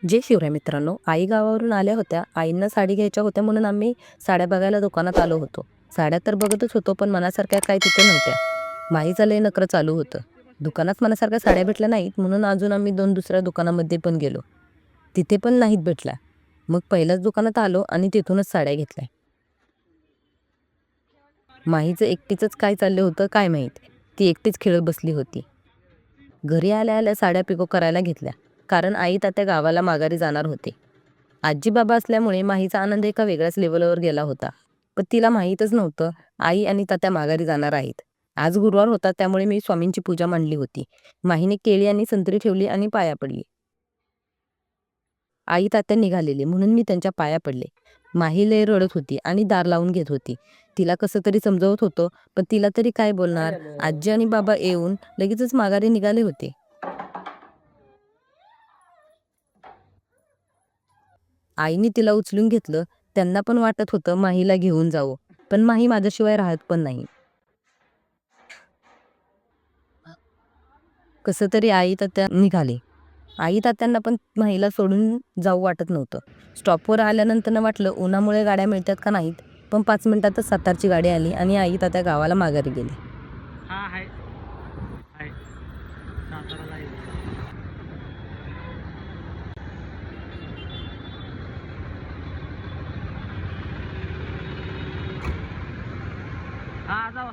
जय शिवराय मित्रांनो, आई गावावरून आल्या होत्या. आईंना साडी घ्यायच्या होत्या म्हणून आम्ही साड्या बघायला दुकानात आलो होतो. साड्या तर बघतच होतो, पण मनासारख्या काही तिथे नव्हत्या. माईचं लय नखरं चालू होतं. दुकानात मनासारख्या साड्या भेटल्या नाहीत म्हणून अजून आम्ही 2 दुसऱ्या दुकानामध्ये पण गेलो. तिथे पण नाहीत भेटल्या. मग पहिल्याच दुकानात आलो आणि तिथूनच साड्या घेतल्या. माहीचं एकटीचंच काय चाललं होतं काय माहीत. ती एकटीच खेळत बसली होती. घरी आल्या-आल्या साड्या पिको करायला घेतल्या. कारण आई तात्या गावाला माघारी जाणार होते. आजी-बाबा असल्यामुळे माहीचा आनंद एका वेगळ्याच लेव्हलवर गेला होता. पण तिला माहीतच नव्हतं, आई आणि तात्या माघारी जाणार आहेत. आज गुरुवार होता त्यामुळे मी स्वामींची पूजा मांडली होती. माहीने केळी आणि संत्री ठेवली आणि पाया पडली. आई तात्या निघालेले म्हणून मी त्यांच्या पाया पडले. माही लय रडत होती आणि दार लावून घेत होती. तिला कसं तरी समजावत होतो, पण तिला तरी काय बोलणार? आजी आणि बाबा येऊन लगेचच माघारी निघाले होते. आईने तिला उचलून घेतलं. त्यांना पण वाटत होतं माहीला घेऊन जावं, पण माही माझ्याशिवाय राहत पण नाही. कसं तरी आई तात्या निघाले. आई तात्यांना पण माहीला सोडून जाऊ वाटत नव्हतं. स्टॉपवर आल्यानंतर वाटलं उन्हामुळे गाड्या मिळतात का नाहीत, पण 5 मिनिटातच सातारची गाडी आली आणि आई तात्या गावाला माघारी गेले. हा आहे आहे साताराला आहे. हा जावा